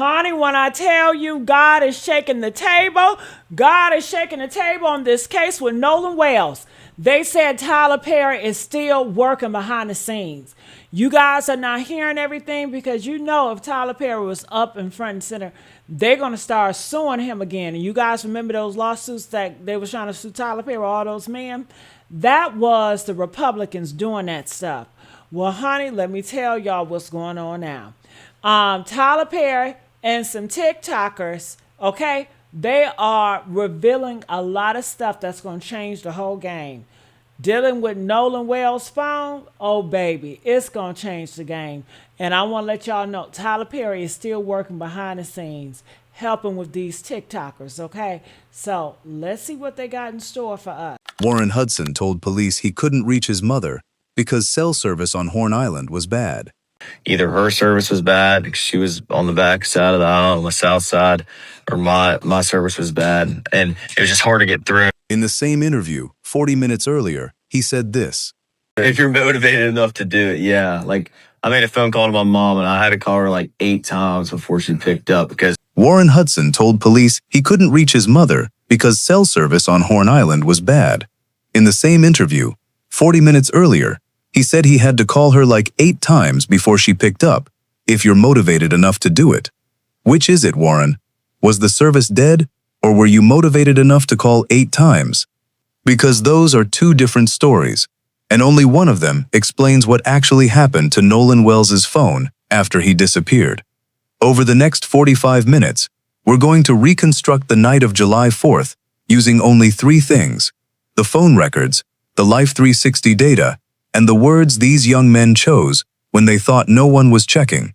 Honey, when I tell you God is shaking the table, God is shaking the table on this case with Nolan Wells. They said Tyler Perry is still working behind the scenes. You guys are not hearing everything because you know if Tyler Perry was up in front and center, they're going to start suing him again. And you guys remember those lawsuits that they were trying to sue Tyler Perry, all those men? That was the Republicans doing that stuff. Well, honey, let me tell y'all what's going on now. Tyler Perry and some TikTokers, okay, they are revealing a lot of stuff that's going to change the whole game. Dealing with Nolan Wells' phone, oh baby, it's going to change the game. And I want to let y'all know, Tyler Perry is still working behind the scenes, helping with these TikTokers, okay? So let's see what they got in store for us. Warren Hudson told police he couldn't reach his mother because cell service on Horn Island was bad. Either her service was bad because she was on the back side of the aisle, on the south side, or my service was bad, and it was just hard to get through. In the same interview, 40 minutes earlier, he said this. If you're motivated enough to do it, yeah. Like, I made a phone call to my mom, and I had to call her like 8 times before she picked up because... Warren Hudson told police he couldn't reach his mother because cell service on Horn Island was bad. In the same interview, 40 minutes earlier, he said he had to call her like 8 times before she picked up, if you're motivated enough to do it. Which is it, Warren? Was the service dead, or were you motivated enough to call 8 times? Because those are 2 different stories, and only one of them explains what actually happened to Nolan Wells' phone after he disappeared. Over the next 45 minutes, we're going to reconstruct the night of July 4th using only 3 things: the phone records, the Life 360 data, and the words these young men chose when they thought no one was checking.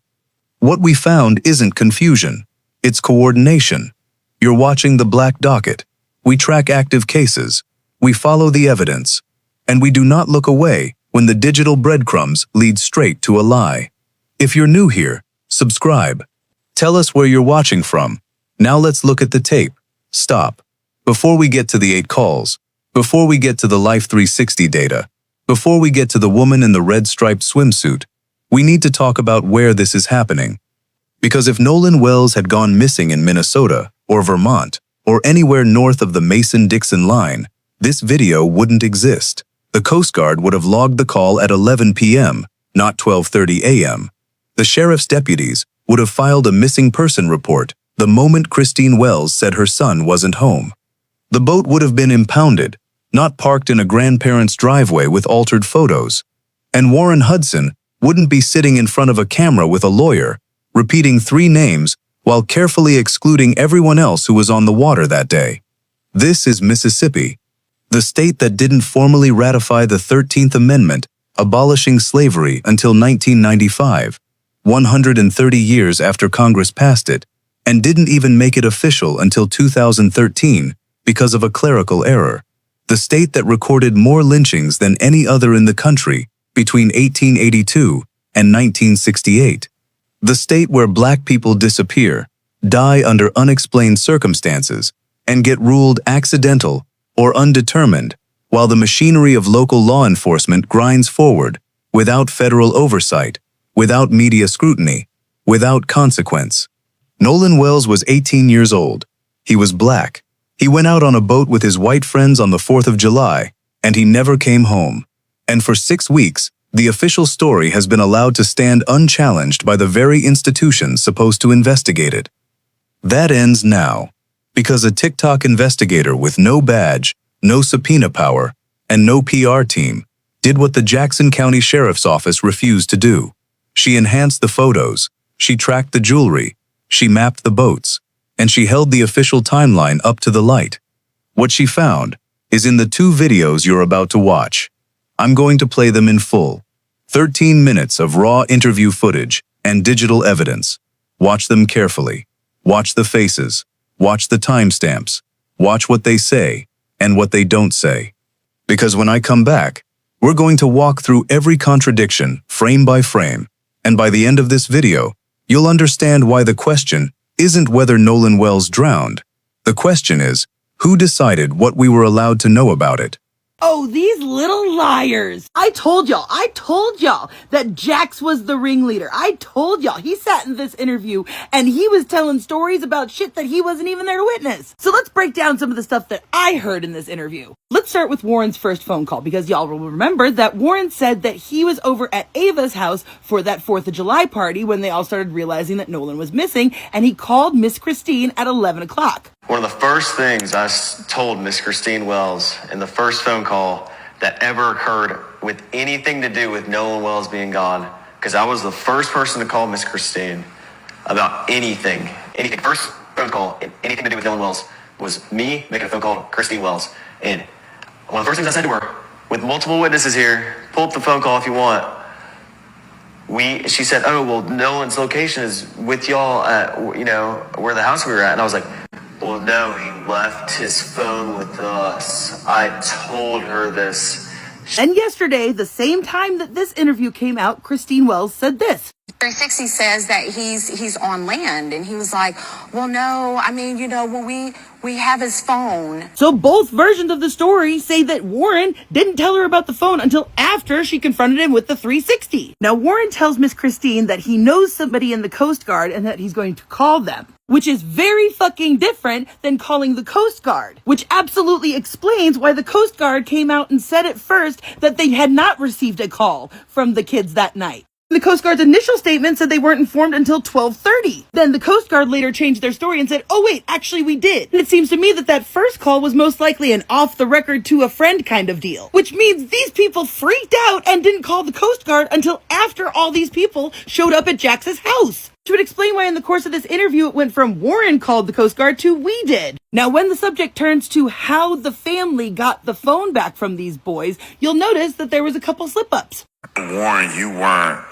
What we found isn't confusion, it's coordination. You're watching the Black Docket. We track active cases, we follow the evidence, and we do not look away when the digital breadcrumbs lead straight to a lie. If you're new here, subscribe. Tell us where you're watching from. Now let's look at the tape. Stop. Before we get to the 8 calls, before we get to the Life 360 data, before we get to the woman in the red striped swimsuit, we need to talk about where this is happening. Because if Nolan Wells had gone missing in Minnesota or Vermont or anywhere north of the Mason-Dixon line, this video wouldn't exist. The Coast Guard would have logged the call at 11 p.m., not 12:30 a.m. The sheriff's deputies would have filed a missing person report the moment Christine Wells said her son wasn't home. The boat would have been impounded, not parked in a grandparent's driveway with altered photos. And Warren Hudson wouldn't be sitting in front of a camera with a lawyer, repeating 3 names while carefully excluding everyone else who was on the water that day. This is Mississippi, the state that didn't formally ratify the 13th Amendment, abolishing slavery until 1995, 130 years after Congress passed it, and didn't even make it official until 2013 because of a clerical error. The state that recorded more lynchings than any other in the country between 1882 and 1968. The state where Black people disappear, die under unexplained circumstances, and get ruled accidental or undetermined, while the machinery of local law enforcement grinds forward, without federal oversight, without media scrutiny, without consequence. Nolan Wells was 18 years old. He was Black. He went out on a boat with his white friends on the 4th of July, and he never came home. And for 6 weeks, the official story has been allowed to stand unchallenged by the very institutions supposed to investigate it. That ends now, because a TikTok investigator with no badge, no subpoena power, and no PR team did what the Jackson County Sheriff's Office refused to do. She enhanced the photos, she tracked the jewelry, she mapped the boats, and she held the official timeline up to the light. What she found is in the 2 videos you're about to watch. I'm going to play them in full. 13 minutes of raw interview footage and digital evidence. Watch them carefully. Watch the faces. Watch the timestamps. Watch what they say and what they don't say. Because when I come back, we're going to walk through every contradiction, frame by frame, and by the end of this video, you'll understand why the question isn't whether Nolan Wells drowned. The question is, who decided what we were allowed to know about it? Oh, these little liars. I told y'all that Jax was the ringleader. I told y'all. He sat in this interview and he was telling stories about shit that he wasn't even there to witness. So let's break down some of the stuff that I heard in this interview. Let's start with Warren's first phone call, because y'all will remember that Warren said that he was over at Ava's house for that 4th of July party when they all started realizing that Nolan was missing, and he called Miss Christine at 11 o'clock. One of the first things I told Miss Christine Wells in the first phone call that ever occurred with anything to do with Nolan Wells being gone, because I was the first person to call Miss Christine about anything. First phone call, anything to do with Nolan Wells, was me making a phone call to Christine Wells. And one of the first things I said to her, with multiple witnesses here, pull up the phone call if you want. She said, oh, well, Nolan's location is with y'all at, where the house we were at. And I was like, well, no, he left his phone with us. I told her this. And yesterday, the same time that this interview came out, Christine Wells said this. 360 says that he's on land, and he was like, well, no, I mean, when we have his phone. So both versions of the story say that Warren didn't tell her about the phone until after she confronted him with the 360. Now, Warren tells Miss Christine that he knows somebody in the Coast Guard and that he's going to call them, which is very fucking different than calling the Coast Guard, which absolutely explains why the Coast Guard came out and said at first that they had not received a call from the kids that night. The Coast Guard's initial statement said they weren't informed until 12:30. Then the Coast Guard later changed their story and said, oh wait, actually we did. And it seems to me that that first call was most likely an off the record to a friend kind of deal, which means these people freaked out and didn't call the Coast Guard until after all these people showed up at Jax's house. Which would explain why in the course of this interview it went from Warren called the Coast Guard to we did. Now, when the subject turns to how the family got the phone back from these boys, you'll notice that there was a couple slip-ups. Warren, you weren't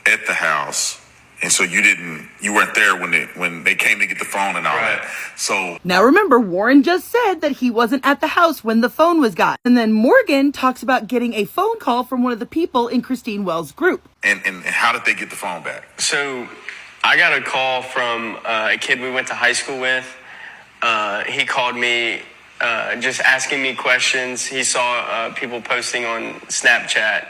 at the house, and so you weren't there when they came to get the phone and all that. So now remember, Warren just said that he wasn't at the house when the phone was got. And then Morgan talks about getting a phone call from one of the people in Christine Wells' group. And how did they get the phone back? So I got a call from a kid we went to high school with. He called me just asking me questions. He saw people posting on Snapchat,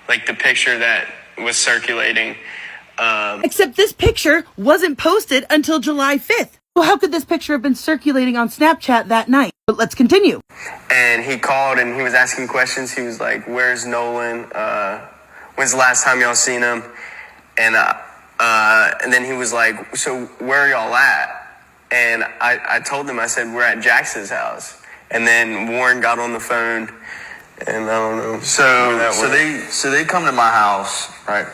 like the picture that was circulating. Except this picture wasn't posted until July 5th. So how could this picture have been circulating on Snapchat that night? But let's continue. And he called and he was asking questions. He was like, where's Nolan? When's the last time y'all seen him? And then he was like, so where are y'all at? And I told him, I said, we're at Jax's house. And then Warren got on the phone, and I don't know. So they come to my house, right?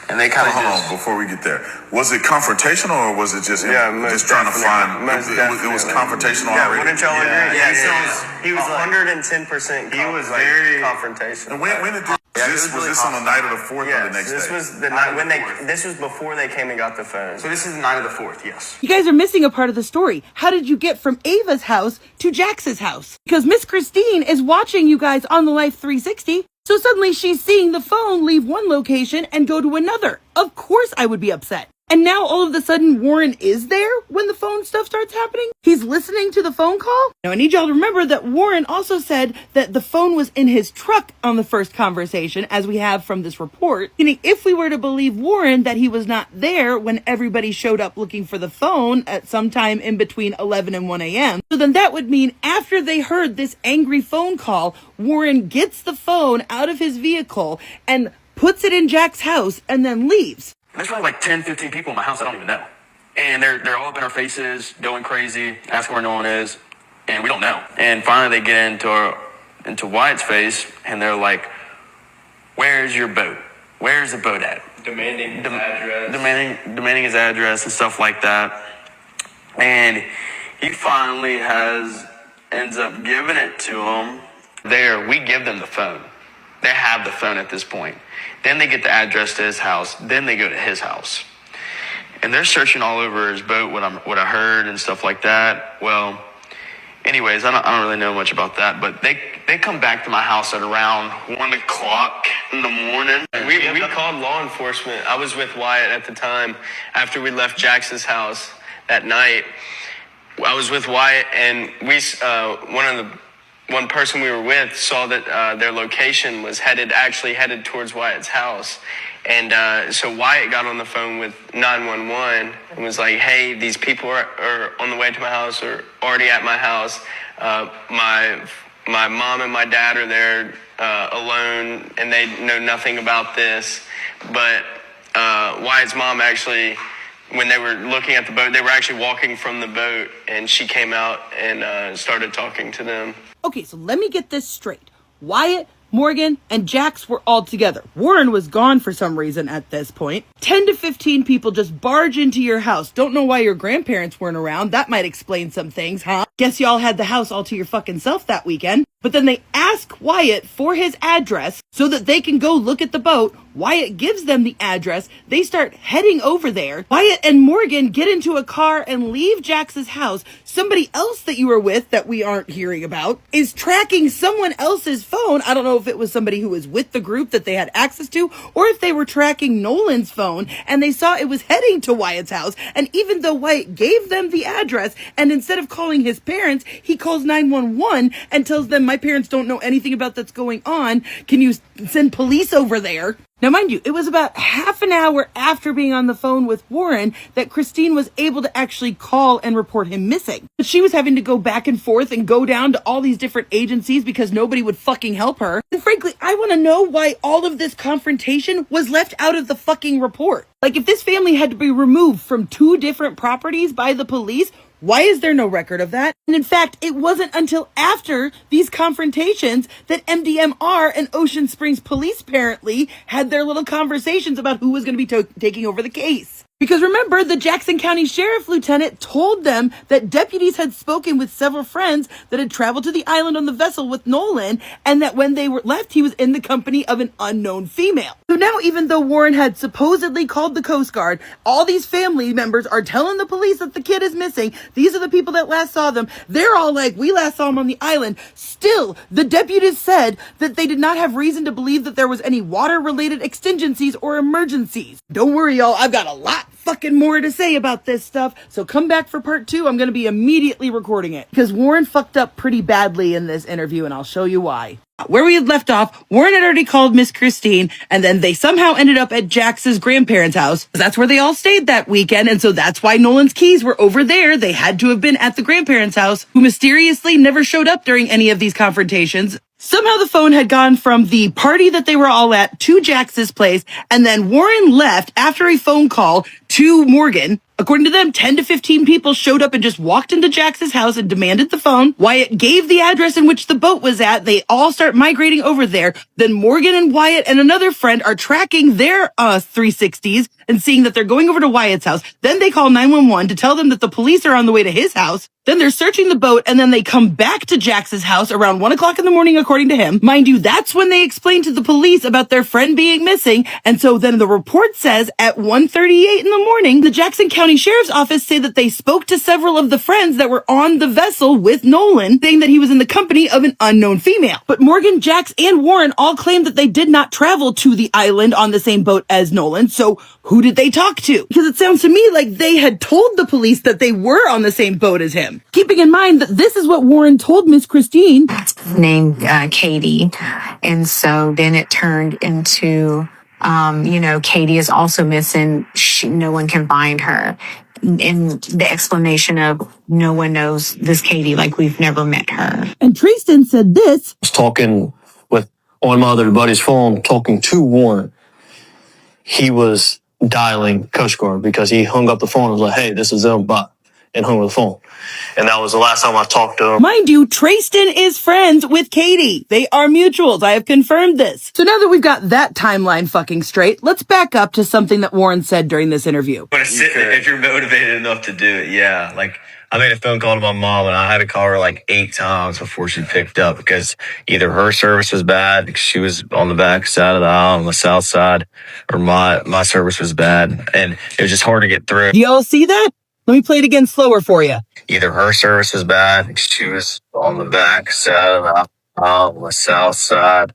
And they kind of hold on before we get there. Was it confrontational or was it just just trying to find? It was confrontational already. Wouldn't y'all agree? Yeah, he was 110%. He was very confrontational. And when did this was this on the night of the 4th or the next day? This was the night when this was before they came and got the phone. So this is the night of the 4th, yes. You guys are missing a part of the story. How did you get from Ava's house to Jax's house? Because Miss Christine is watching you guys on the Life 360. So suddenly she's seeing the phone leave one location and go to another. Of course I would be upset. And now all of a sudden Warren is there when the phone stuff starts happening? He's listening to the phone call? Now I need y'all to remember that Warren also said that the phone was in his truck on the first conversation, as we have from this report. Meaning if we were to believe Warren that he was not there when everybody showed up looking for the phone at some time in between 11 and 1 a.m., so then that would mean after they heard this angry phone call, Warren gets the phone out of his vehicle and puts it in Jack's house and then leaves. There's probably like 10, 15 people in my house I don't even know. And they're all up in our faces, going crazy, asking where Nolan is, and we don't know. And finally they get into Wyatt's face, and they're like, where's your boat? Where's the boat at? Demanding his address. Demanding his address and stuff like that. And he finally ends up giving it to him. We give them the phone. They have the phone at this point. Then they get the address to his house. Then they go to his house. And they're searching all over his boat, what I heard and stuff like that. Well, anyways, I don't really know much about that. But they come back to my house at around 1 o'clock in the morning. We called law enforcement. I was with Wyatt at the time after we left Jax's house that night. I was with Wyatt, and one person we were with saw that their location was actually headed towards Wyatt's house. And so Wyatt got on the phone with 911 and was like, hey, these people are on the way to my house or already at my house. My mom and my dad are there alone, and they know nothing about this. But Wyatt's mom actually, when they were looking at the boat, they were actually walking from the boat, and she came out and started talking to them. Okay, so let me get this straight. Wyatt, Morgan, and Jax were all together. Warren was gone for some reason at this point. 10 to 15 people just barge into your house. Don't know why your grandparents weren't around. That might explain some things, huh? Guess y'all had the house all to your fucking self that weekend. But then they ask Wyatt for his address so that they can go look at the boat. Wyatt gives them the address. They start heading over there. Wyatt and Morgan get into a car and leave Jax's house. Somebody else that you were with that we aren't hearing about is tracking someone else's phone. I don't know if it was somebody who was with the group that they had access to, or if they were tracking Nolan's phone and they saw it was heading to Wyatt's house. And even though Wyatt gave them the address, and instead of calling his parents, he calls 911 and tells them, my parents don't know anything about that's going on. Can you send police over there? Now, mind you, it was about half an hour after being on the phone with Warren that Christine was able to actually call and report him missing. But she was having to go back and forth and go down to all these different agencies because nobody would fucking help her. And frankly, I want to know why all of this confrontation was left out of the fucking report. Like, if this family had to be removed from 2 different properties by the police, why is there no record of that? And in fact, it wasn't until after these confrontations that MDMR and Ocean Springs Police apparently had their little conversations about who was going to be taking over the case. Because remember, the Jackson County Sheriff Lieutenant told them that deputies had spoken with several friends that had traveled to the island on the vessel with Nolan, and that when they were left, he was in the company of an unknown female. So now, even though Warren had supposedly called the Coast Guard, all these family members are telling the police that the kid is missing. These are the people that last saw them. They're all like, we last saw him on the island. Still, the deputies said that they did not have reason to believe that there was any water-related exigencies or emergencies. Don't worry, y'all. I've got a lot fucking more to say about this stuff, so come back for part 2. I'm going to be immediately recording it because Warren fucked up pretty badly in this interview, and I'll show you why. Where we had left off, Warren had already called Miss Christine, and then they somehow ended up at Jax's grandparents' house. That's where they all stayed that weekend, and so that's why Nolan's keys were over there. They had to have been at the grandparents' house, who mysteriously never showed up during any of these confrontations. Somehow the phone had gone from the party that they were all at to Jax's place, and then Warren left after a phone call to Morgan. According to them, 10 to 15 people showed up and just walked into Jax's house and demanded the phone. Wyatt gave the address in which the boat was at. They all start migrating over there. Then Morgan and Wyatt and another friend are tracking their 360s and seeing that they're going over to Wyatt's house. Then they call 911 to tell them that the police are on the way to his house. Then they're searching the boat, and then they come back to Jax's house around 1 o'clock in the morning, according to him. Mind you, that's when they explain to the police about their friend being missing. And so then the report says at 1:38 in the morning, the Jackson County Sheriff's Office say that they spoke to several of the friends that were on the vessel with Nolan, saying that he was in the company of an unknown female. But Morgan, Jax, and Warren all claimed that they did not travel to the island on the same boat as Nolan. So who did they talk to? Because it sounds to me like they had told the police that they were on the same boat as him. Keeping in mind that this is what Warren told Miss Christine. Named Katie. And so then it turned into, Katie is also missing. No one can find her. And the explanation of no one knows this Katie, like we've never met her. And Tristan said this. I was talking on my other buddy's phone, talking to Warren. He was dialing Coast Guard because he hung up the phone and was like, hey, this is them, bye, and hung up the phone. And that was the last time I talked to him. Mind you, Tristan is friends with Katie. They are mutuals. I have confirmed this. So now that we've got that timeline fucking straight, let's back up to something that Warren said during this interview. But if you're motivated enough to do it, yeah. Like, I made a phone call to my mom, and I had to call her like 8 times before she picked up because either her service was bad because she was on the back side of the aisle on the south side, or my service was bad, and it was just hard to get through. Do y'all see that? Let me play it again slower for you. Either her service was bad because she was on the back side of the aisle on the south side,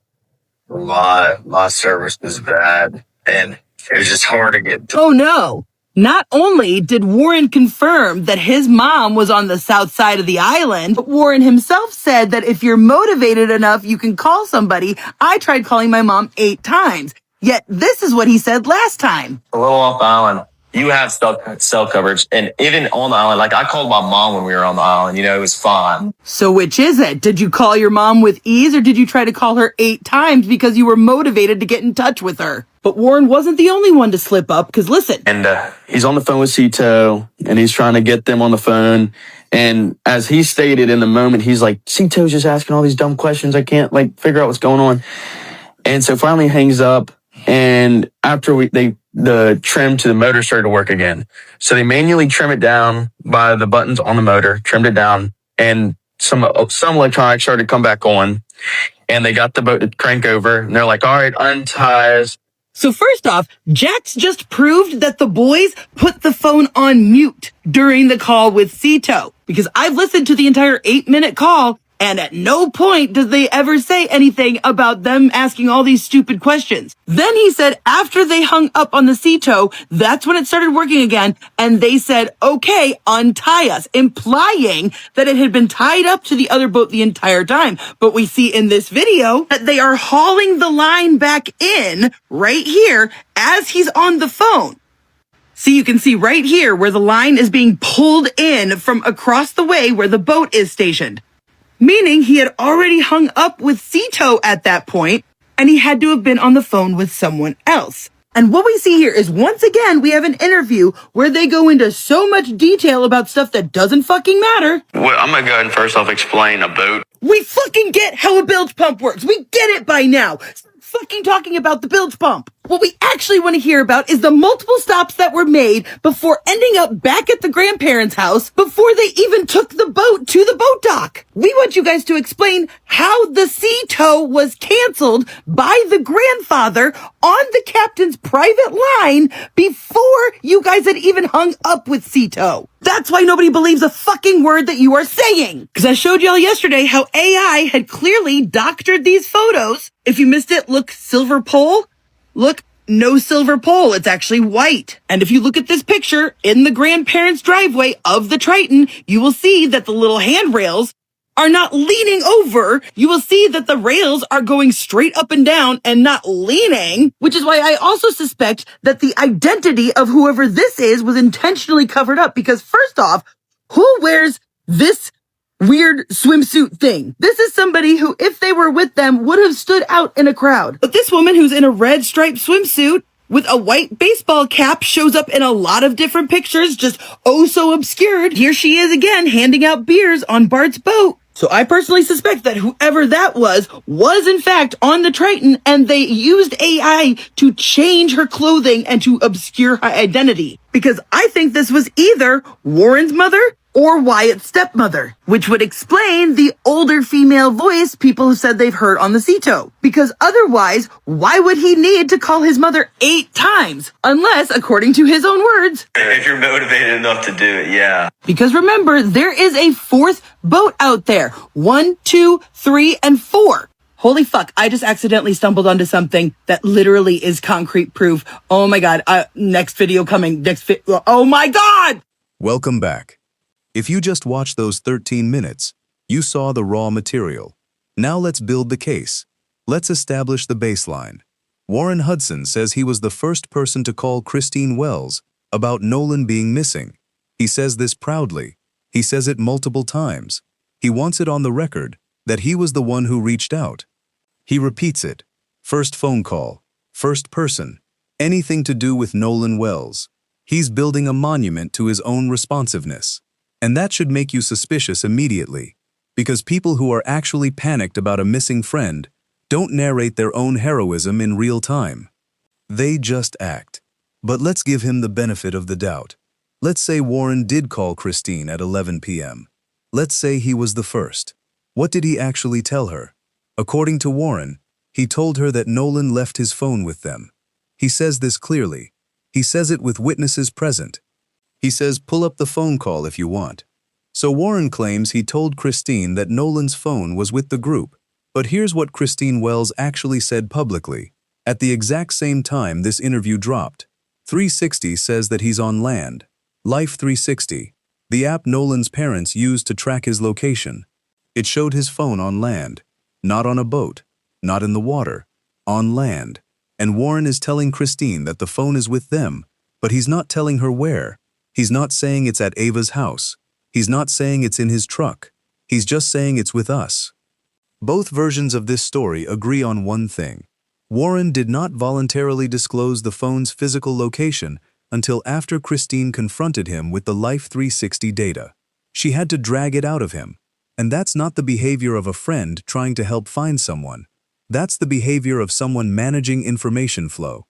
or my service was bad, and it was just hard to get through. Oh no. Not only did Warren confirm that his mom was on the south side of the island, but Warren himself said that if you're motivated enough, you can call somebody. I tried calling my mom 8 times. Yet this is what he said last time. A little off the island, you have cell coverage. And even on the island, like I called my mom when we were on the island, it was fine. So which is it? Did you call your mom with ease, or did you try to call her 8 times because you were motivated to get in touch with her? But Warren wasn't the only one to slip up, because listen. And he's on the phone with Cito, and he's trying to get them on the phone. And as he stated in the moment, he's like, Cito's just asking all these dumb questions. I can't figure out what's going on. And so finally he hangs up. And after the trim to the motor started to work again. So they manually trim it down by the buttons on the motor, trimmed it down, and some electronics started to come back on. And they got the boat to crank over, and they're like, all right, unties. So first off, Jax just proved that the boys put the phone on mute during the call with Cito, because I've listened to the entire 8-minute call, and at no point does they ever say anything about them asking all these stupid questions. Then he said after they hung up on the Cito, that's when it started working again, and they said, okay, untie us, implying that it had been tied up to the other boat the entire time. But we see in this video that they are hauling the line back in right here as he's on the phone. See, you can see right here where the line is being pulled in from across the way where the boat is stationed. Meaning he had already hung up with Cito at that point, and he had to have been on the phone with someone else. And what we see here is, once again, we have an interview where they go into so much detail about stuff that doesn't fucking matter. Well, I'm going to go ahead and first off explain a boat. We fucking get how a bilge pump works. We get it by now. Stop fucking talking about the bilge pump. What we actually want to hear about is the multiple stops that were made before ending up back at the grandparents' house before they even took the boat to the boat dock. We want you guys to explain how the Cito was canceled by the grandfather on the captain's private line before you guys had even hung up with Cito. That's why nobody believes a fucking word that you are saying. Because I showed y'all yesterday how AI had clearly doctored these photos. If you missed it, look, silver pole. Look, no silver pole. It's actually white. And if you look at this picture in the grandparents' driveway of the Triton, you will see that the little handrails are not leaning over. You will see that the rails are going straight up and down and not leaning, which is why I also suspect that the identity of whoever this is was intentionally covered up. Because first off, who wears this weird swimsuit thing? This is somebody who, if they were with them, would have stood out in a crowd. But this woman who's in a red striped swimsuit with a white baseball cap shows up in a lot of different pictures, just oh so obscured. Here she is again, handing out beers on Bart's boat. So I personally suspect that whoever that was in fact on the Triton, and they used AI to change her clothing and to obscure her identity. Because I think this was either Warren's mother or Wyatt's stepmother, which would explain the older female voice people who said they've heard on the Cito. Because otherwise, why would he need to call his mother 8 times? Unless, according to his own words, If you're motivated enough to do it, yeah. Because remember, there is a 4th boat out there. 1, 2, 3, and 4. Holy fuck, I just accidentally stumbled onto something that literally is concrete proof. Oh my god, next video coming. Oh my god! Welcome back. If you just watched those 13 minutes, you saw the raw material. Now let's build the case. Let's establish the baseline. Warren Hudson says he was the first person to call Christine Wells about Nolan being missing. He says this proudly. He says it multiple times. He wants it on the record that he was the one who reached out. He repeats it. First phone call, first person, anything to do with Nolan Wells. He's building a monument to his own responsiveness. And that should make you suspicious immediately, because people who are actually panicked about a missing friend don't narrate their own heroism in real time. They just act. But let's give him the benefit of the doubt. Let's say Warren did call Christine at 11 p.m. Let's say he was the first. What did he actually tell her? According to Warren, he told her that Nolan left his phone with them. He says this clearly. He says it with witnesses present. He says, pull up the phone call if you want. So Warren claims he told Christine that Nolan's phone was with the group. But here's what Christine Wells actually said publicly, at the exact same time this interview dropped. 360 says that he's on land. Life 360, the app Nolan's parents used to track his location. It showed his phone on land, not on a boat, not in the water, on land. And Warren is telling Christine that the phone is with them, but he's not telling her where. He's not saying it's at Ava's house. He's not saying it's in his truck. He's just saying it's with us. Both versions of this story agree on one thing. Warren did not voluntarily disclose the phone's physical location until after Christine confronted him with the Life 360 data. She had to drag it out of him. And that's not the behavior of a friend trying to help find someone. That's the behavior of someone managing information flow.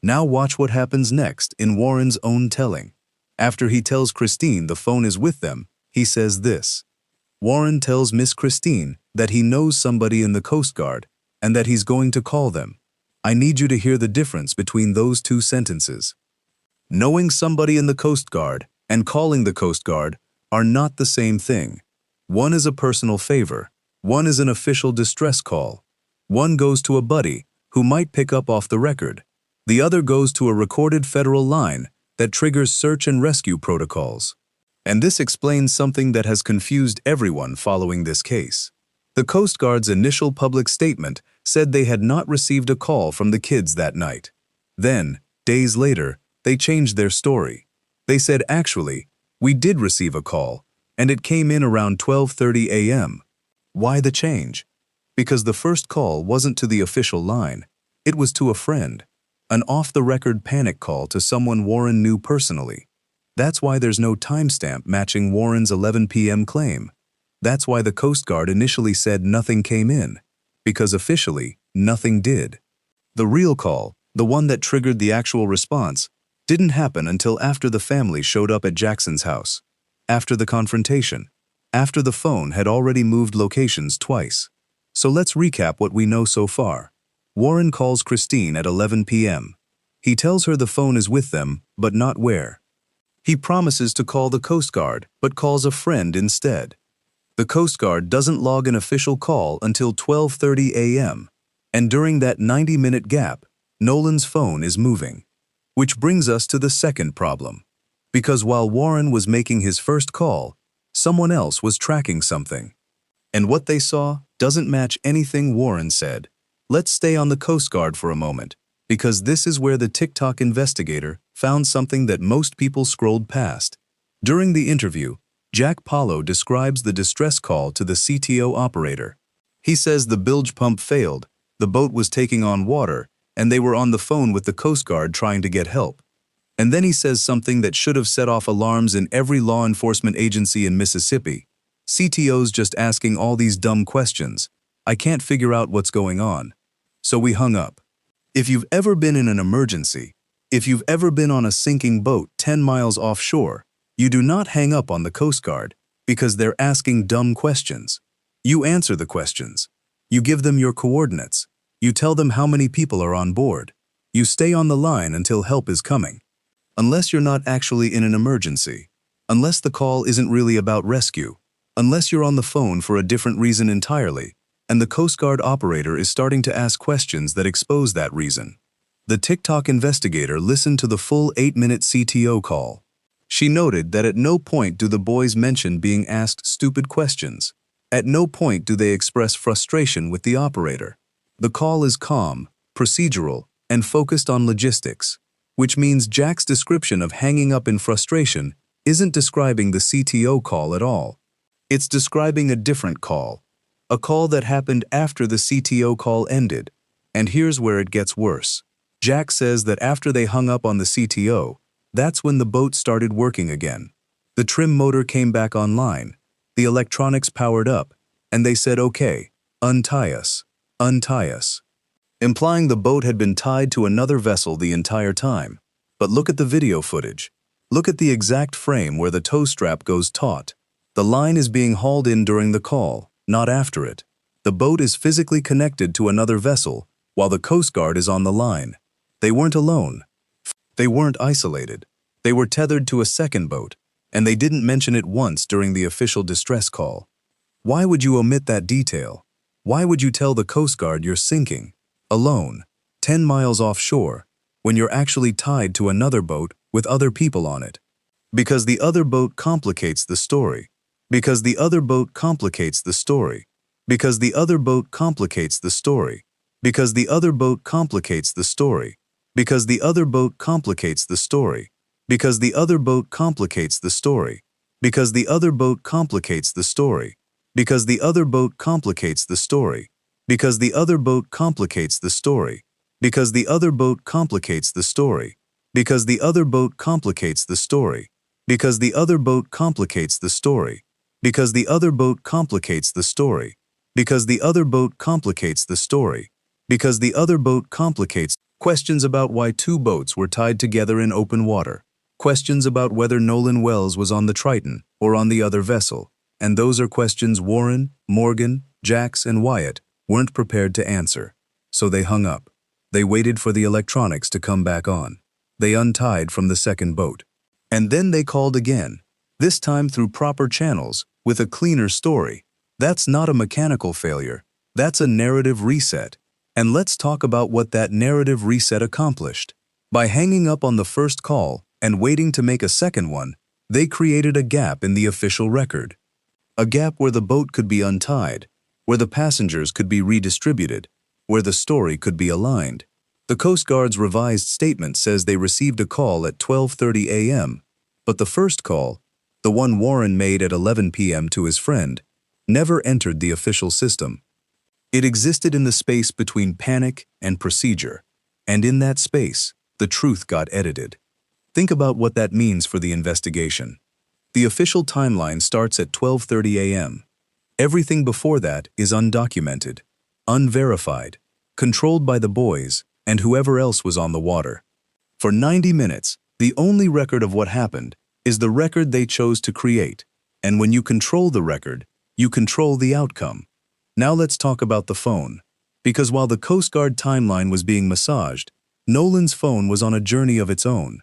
Now watch what happens next in Warren's own telling. After he tells Christine the phone is with them, he says this. Warren tells Miss Christine that he knows somebody in the Coast Guard and that he's going to call them. I need you to hear the difference between those two sentences. Knowing somebody in the Coast Guard and calling the Coast Guard are not the same thing. One is a personal favor. One is an official distress call. One goes to a buddy who might pick up off the record. The other goes to a recorded federal line that triggers search and rescue protocols. And this explains something that has confused everyone following this case. The Coast Guard's initial public statement said they had not received a call from the kids that night. Then, days later, they changed their story. They said, actually, we did receive a call, and it came in around 12:30 a.m. Why the change? Because the first call wasn't to the official line. It was to a friend. An off-the-record panic call to someone Warren knew personally. That's why there's no timestamp matching Warren's 11 p.m. claim. That's why the Coast Guard initially said nothing came in, because officially, nothing did. The real call, the one that triggered the actual response, didn't happen until after the family showed up at Jackson's house, after the confrontation, after the phone had already moved locations twice. So let's recap what we know so far. Warren calls Christine at 11 p.m. He tells her the phone is with them, but not where. He promises to call the Coast Guard, but calls a friend instead. The Coast Guard doesn't log an official call until 12:30 a.m., and during that 90-minute gap, Nolan's phone is moving. Which brings us to the second problem. Because while Warren was making his first call, someone else was tracking something. And what they saw doesn't match anything Warren said. Let's stay on the Coast Guard for a moment, because this is where the TikTok investigator found something that most people scrolled past. During the interview, Jack Paulo describes the distress call to the CTO operator. He says the bilge pump failed, the boat was taking on water, and they were on the phone with the Coast Guard trying to get help. And then he says something that should have set off alarms in every law enforcement agency in Mississippi. CTO's just asking all these dumb questions. I can't figure out what's going on. So we hung up. If you've ever been in an emergency, if you've ever been on a sinking boat 10 miles offshore, you do not hang up on the Coast Guard because they're asking dumb questions. You answer the questions. You give them your coordinates. You tell them how many people are on board. You stay on the line until help is coming. Unless you're not actually in an emergency, unless the call isn't really about rescue, unless you're on the phone for a different reason entirely, and the Coast Guard operator is starting to ask questions that expose that reason. The TikTok investigator listened to the full 8-minute CTO call. She noted that at no point do the boys mention being asked stupid questions. At no point do they express frustration with the operator. The call is calm, procedural, and focused on logistics, which means Jack's description of hanging up in frustration isn't describing the CTO call at all. It's describing a different call, a call that happened after the CTO call ended. And here's where it gets worse. Jack says that after they hung up on the CTO, that's when the boat started working again. The trim motor came back online, the electronics powered up, and they said, okay, untie us, untie us. Implying the boat had been tied to another vessel the entire time. But look at the video footage. Look at the exact frame where the tow strap goes taut. The line is being hauled in during the call, not after it. The boat is physically connected to another vessel, while the Coast Guard is on the line. They weren't alone. They weren't isolated. They were tethered to a second boat, and they didn't mention it once during the official distress call. Why would you omit that detail? Why would you tell the Coast Guard you're sinking, alone, 10 miles offshore, when you're actually tied to another boat with other people on it. Because the other boat complicates the story. Because the other boat complicates the story. Because the other boat complicates the story. Because the other boat complicates the story. Because the other boat complicates the story. Because the other boat complicates the story. Because the other boat complicates the story. Because the other boat complicates the story. Because the other boat complicates the story. Because the other boat complicates the story. Because the other boat complicates the story. Because the other boat complicates the story. Because the other boat complicates the story. Because the other boat complicates the story. Because the other boat complicates. Questions about why two boats were tied together in open water. Questions about whether Nolan Wells was on the Triton or on the other vessel. And those are questions Warren, Morgan, Jax, and Wyatt weren't prepared to answer. So they hung up. They waited for the electronics to come back on. They untied from the second boat. And then they called again, this time through proper channels, with a cleaner story. That's not a mechanical failure. That's a narrative reset. And let's talk about what that narrative reset accomplished. By hanging up on the first call and waiting to make a second one, they created a gap in the official record. A gap where the boat could be untied, where the passengers could be redistributed, where the story could be aligned. The Coast Guard's revised statement says they received a call at 12:30 a.m., but the first call, the one Warren made at 11 p.m. to his friend, never entered the official system. It existed in the space between panic and procedure, and in that space, the truth got edited. Think about what that means for the investigation. The official timeline starts at 12:30 a.m. Everything before that is undocumented, unverified, controlled by the boys and whoever else was on the water. For 90 minutes, the only record of what happened is the record they chose to create, and when you control the record, you control the outcome. Now let's talk about the phone, because while the Coast Guard timeline was being massaged, Nolan's phone was on a journey of its own.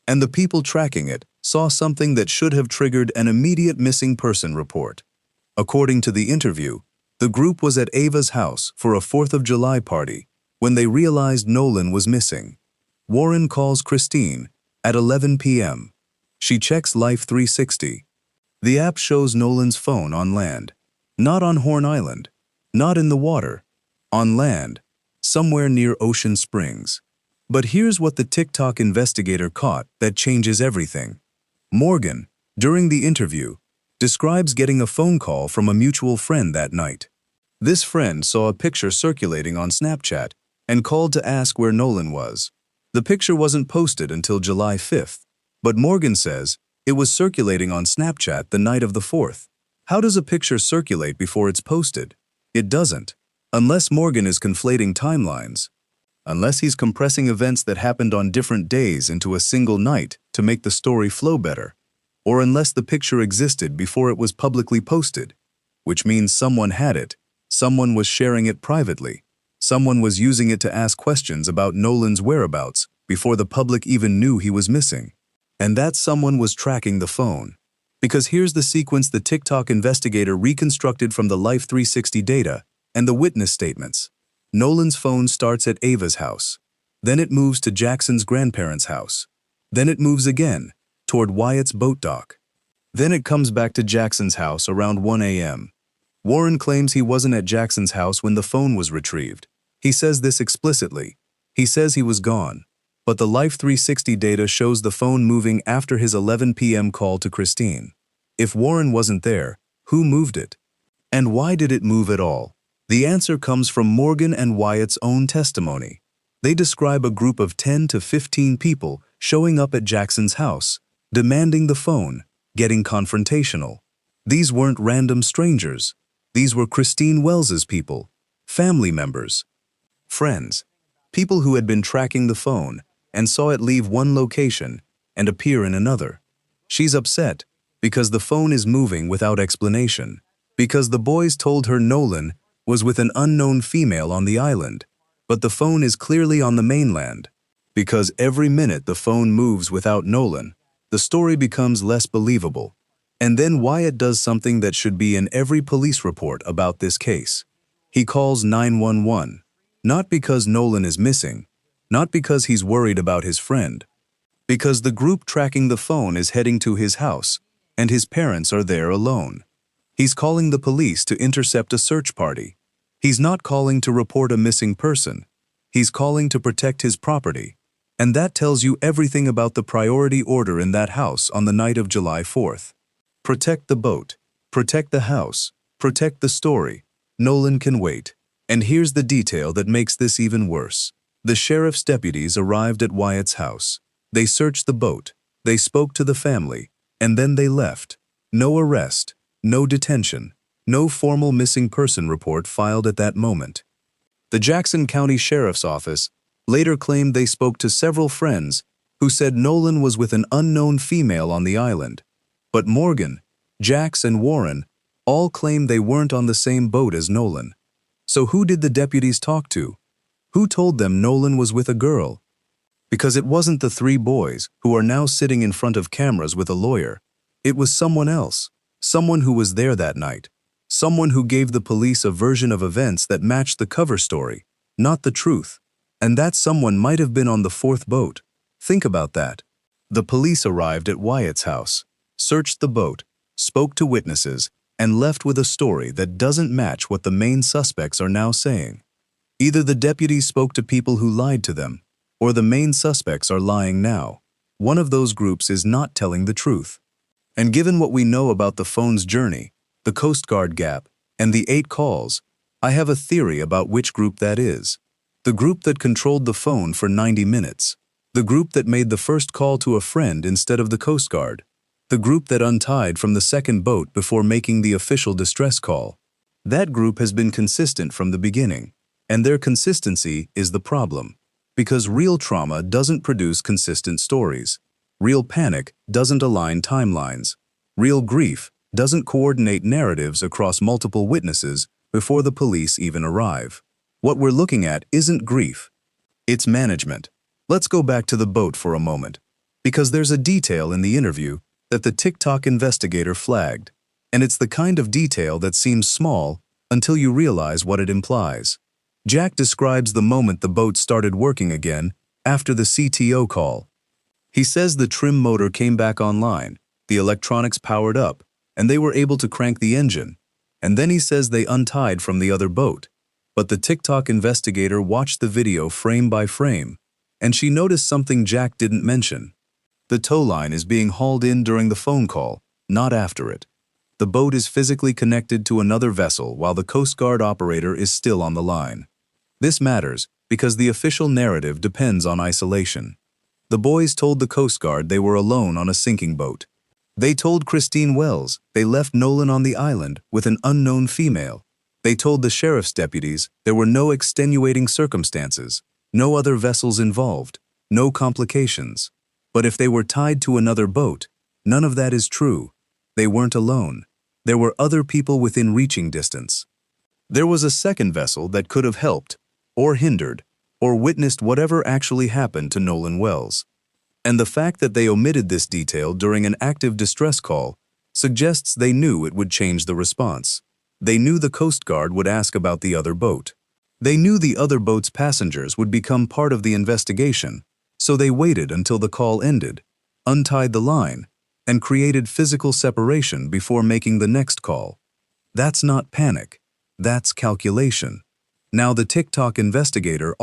And the people tracking it saw something that should have triggered an immediate missing person report. According to the interview, the group was at Ava's house for a 4th of July party when they realized Nolan was missing. Warren calls Christine at 11 p.m. She checks Life 360. The app shows Nolan's phone on land, not on Horn Island, not in the water, on land, somewhere near Ocean Springs. But here's what the TikTok investigator caught that changes everything. Morgan, during the interview, describes getting a phone call from a mutual friend that night. This friend saw a picture circulating on Snapchat and called to ask where Nolan was. The picture wasn't posted until July 5th, but Morgan says it was circulating on Snapchat the night of the 4th. How does a picture circulate before it's posted? It doesn't, unless Morgan is conflating timelines. Unless he's compressing events that happened on different days into a single night to make the story flow better, or unless the picture existed before it was publicly posted, which means someone had it, someone was sharing it privately, someone was using it to ask questions about Nolan's whereabouts before the public even knew he was missing. And that someone was tracking the phone. Because here's the sequence the TikTok investigator reconstructed from the Life 360 data and the witness statements. Nolan's phone starts at Ava's house. Then it moves to Jackson's grandparents' house. Then it moves again toward Wyatt's boat dock. Then it comes back to Jackson's house around 1 a.m. Warren claims he wasn't at Jackson's house when the phone was retrieved. He says this explicitly. He says he was gone. But the Life 360 data shows the phone moving after his 11 p.m. call to Christine. If Warren wasn't there, who moved it? And why did it move at all? The answer comes from Morgan and Wyatt's own testimony. They describe a group of 10 to 15 people showing up at Jackson's house, demanding the phone, getting confrontational. These weren't random strangers. These were Christine Wells's people, family members, friends, people who had been tracking the phone and saw it leave one location and appear in another. She's upset because the phone is moving without explanation, because the boys told her Nolan was with an unknown female on the island, but the phone is clearly on the mainland. Because every minute the phone moves without Nolan, the story becomes less believable. And then Wyatt does something that should be in every police report about this case. He calls 911, not because Nolan is missing, Not because he's worried about his friend. Because the group tracking the phone is heading to his house, and his parents are there alone. He's calling the police to intercept a search party. He's not calling to report a missing person. He's calling to protect his property. And that tells you everything about the priority order in that house on the night of July 4th. Protect the boat. Protect the house. Protect the story. Nolan can wait. And here's the detail that makes this even worse. The sheriff's deputies arrived at Wyatt's house. They searched the boat. They spoke to the family. And then they left. No arrest. No detention. No formal missing person report filed at that moment. The Jackson County Sheriff's Office later claimed they spoke to several friends who said Nolan was with an unknown female on the island. But Morgan, Jax, and Warren all claimed they weren't on the same boat as Nolan. So who did the deputies talk to? Who told them Nolan was with a girl? Because it wasn't the three boys who are now sitting in front of cameras with a lawyer. It was someone else, someone who was there that night, someone who gave the police a version of events that matched the cover story, not the truth. And that someone might have been on the fourth boat. Think about that. The police arrived at Wyatt's house, searched the boat, spoke to witnesses, and left with a story that doesn't match what the main suspects are now saying. Either the deputies spoke to people who lied to them, or the main suspects are lying now. One of those groups is not telling the truth. And given what we know about the phone's journey, the Coast Guard gap, and the 8 calls, I have a theory about which group that is. The group that controlled the phone for 90 minutes. The group that made the first call to a friend instead of the Coast Guard. The group that untied from the second boat before making the official distress call. That group has been consistent from the beginning, and their consistency is the problem. Because real trauma doesn't produce consistent stories. Real panic doesn't align timelines. Real grief doesn't coordinate narratives across multiple witnesses before the police even arrive. What we're looking at isn't grief. It's management. Let's go back to the boat for a moment, because there's a detail in the interview that the TikTok investigator flagged, and it's the kind of detail that seems small until you realize what it implies. Jack describes the moment the boat started working again after the CTO call. He says the trim motor came back online, the electronics powered up, and they were able to crank the engine. And then he says they untied from the other boat. But the TikTok investigator watched the video frame by frame, and she noticed something Jack didn't mention. The tow line is being hauled in during the phone call, not after it. The boat is physically connected to another vessel while the Coast Guard operator is still on the line. This matters because the official narrative depends on isolation. The boys told the Coast Guard they were alone on a sinking boat. They told Christine Wells they left Nolan on the island with an unknown female. They told the sheriff's deputies there were no extenuating circumstances, no other vessels involved, no complications. But if they were tied to another boat, none of that is true. They weren't alone. There were other people within reaching distance. There was a second vessel that could have helped, or hindered, or witnessed whatever actually happened to Nolan Wells. And the fact that they omitted this detail during an active distress call suggests they knew it would change the response. They knew the Coast Guard would ask about the other boat. They knew the other boat's passengers would become part of the investigation, so they waited until the call ended, untied the line, and created physical separation before making the next call. That's not panic. That's calculation. Now the TikTok investigator